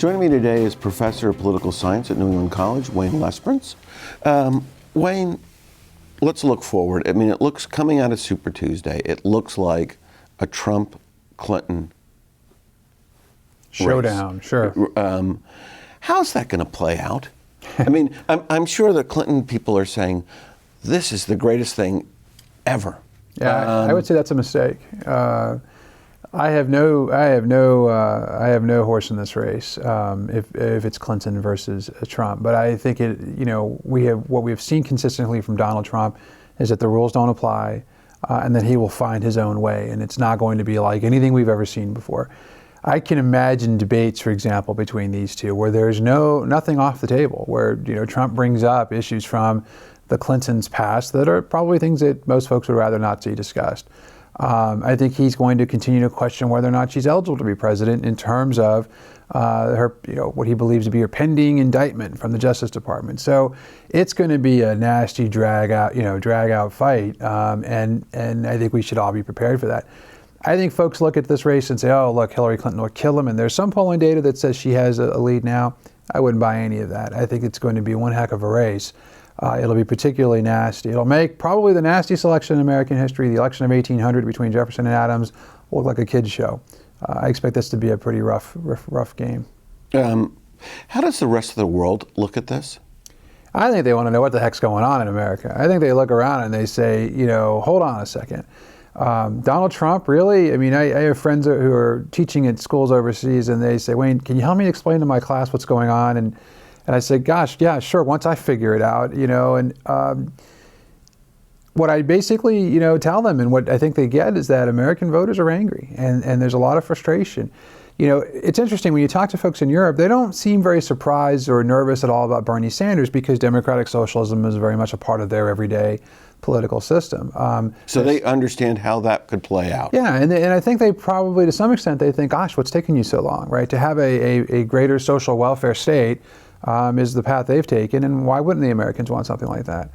Joining me today is Professor of Political Science at New England College, Wayne Lesperance. Wayne, let's look forward. I mean, it looks, coming out of Super Tuesday, it looks like a Trump-Clinton showdown, race. Sure. How's that going to play out? I mean, I'm sure the Clinton people are saying, this is the greatest thing ever. Yeah, I would say that's a mistake. I have no horse in this race if it's Clinton versus Trump. But I think what we've seen consistently from Donald Trump is that the rules don't apply, and that he will find his own way, and it's not going to be like anything we've ever seen before. I can imagine debates, for example, between these two where there's nothing off the table, where Trump brings up issues from the Clintons' past that are probably things that most folks would rather not see discussed. I think he's going to continue to question whether or not she's eligible to be president in terms of her, what he believes to be her pending indictment from the Justice Department. So it's going to be a nasty drag out fight, and I think we should all be prepared for that. I think folks look at this race and say, oh, look, Hillary Clinton will kill him, and there's some polling data that says she has a lead now. I wouldn't buy any of that. I think it's going to be one heck of a race. It'll be particularly nasty. It'll make probably the nastiest election in American history. The election of 1800 between Jefferson and Adams will look like a kid's show. I expect this to be a pretty rough game. How does the rest of the world look at this? I think they want to know what the heck's going on in America. I think they look around and they say, hold on a second. Donald Trump, really? I mean, I have friends who are teaching at schools overseas, and they say, Wayne, can you help me explain to my class what's going on? And I said, gosh, yeah, sure, once I figure it out, and what I basically, tell them and what I think they get is that American voters are angry, and there's a lot of frustration. It's interesting, when you talk to folks in Europe, they don't seem very surprised or nervous at all about Bernie Sanders because democratic socialism is very much a part of their everyday political system. So they understand how that could play out. Yeah, and I think they probably, to some extent, they think, gosh, what's taking you so long, right? To have a greater social welfare state is the path they've taken, and why wouldn't the Americans want something like that?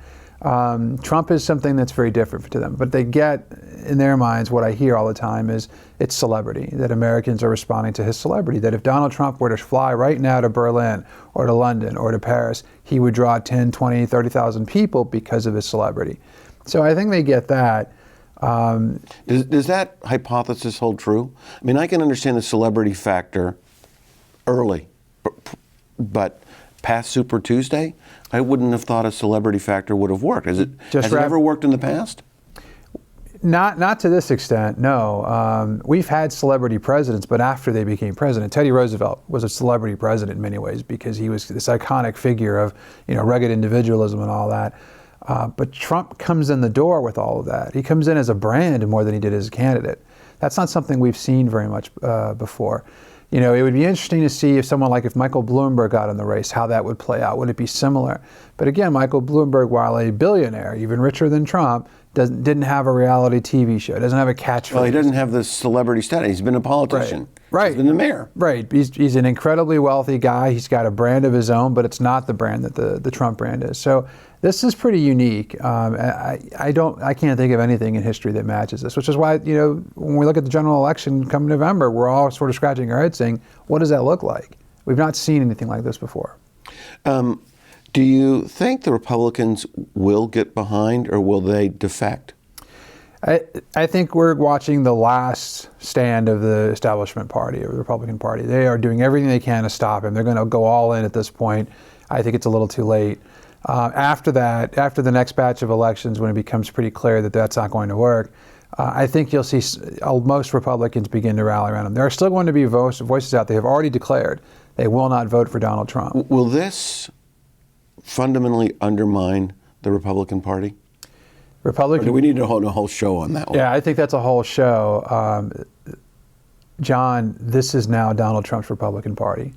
Trump is something that's very different to them, but they get, in their minds, what I hear all the time is it's celebrity, that Americans are responding to his celebrity, that if Donald Trump were to fly right now to Berlin or to London or to Paris, he would draw 10, 20, 30,000 people because of his celebrity. So I think they get that. Does that hypothesis hold true? I mean, I can understand the celebrity factor early, but past Super Tuesday, I wouldn't have thought a celebrity factor would have worked. Has it ever worked in the past? Not to this extent, no. We've had celebrity presidents, but after they became president. Teddy Roosevelt was a celebrity president in many ways because he was this iconic figure of rugged individualism and all that. But Trump comes in the door with all of that. He comes in as a brand more than he did as a candidate. That's not something we've seen very much before. It would be interesting to see if Michael Bloomberg got in the race, how that would play out. Would it be similar? But again, Michael Bloomberg, while a billionaire, even richer than Trump, didn't have a reality TV show, doesn't have a catchphrase. Well, he doesn't have the celebrity status. He's been a politician. Right. He's been the mayor. Right. He's an incredibly wealthy guy. He's got a brand of his own, but it's not the brand that the Trump brand is. So this is pretty unique. I can't think of anything in history that matches this, which is why, when we look at the general election come November, we're all sort of scratching our heads saying, what does that look like? We've not seen anything like this before. Do you think the Republicans will get behind, or will they defect? I think we're watching the last stand of the establishment party, or the Republican Party. They are doing everything they can to stop him. They're going to go all in at this point. I think it's a little too late. After that, after the next batch of elections, when it becomes pretty clear that that's not going to work, I think you'll see most Republicans begin to rally around him. There are still going to be voices out there who have already declared they will not vote for Donald Trump. Will this fundamentally undermine the Republican Party? Or do we need to hold a whole show on that one? Yeah, I think that's a whole show. John, this is now Donald Trump's Republican Party.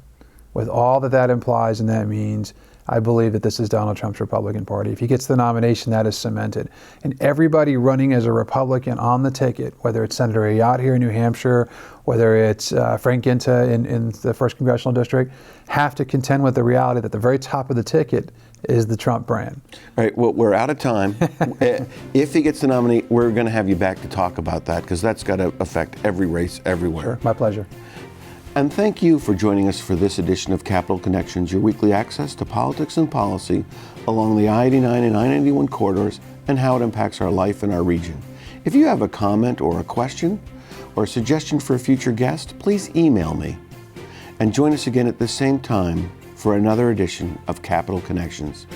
With all that implies and that means, I believe that this is Donald Trump's Republican Party. If he gets the nomination, that is cemented. And everybody running as a Republican on the ticket, whether it's Senator Ayotte here in New Hampshire, whether it's Frank Ginta in the 1st Congressional District, have to contend with the reality that the very top of the ticket is the Trump brand. All right, well, we're out of time. If he gets the nominee, we're going to have you back to talk about that, because that's got to affect every race everywhere. Sure, my pleasure. And thank you for joining us for this edition of Capital Connections, your weekly access to politics and policy along the I-89 and I-91 corridors and how it impacts our life in our region. If you have a comment or a question or a suggestion for a future guest, please email me. And join us again at the same time for another edition of Capital Connections.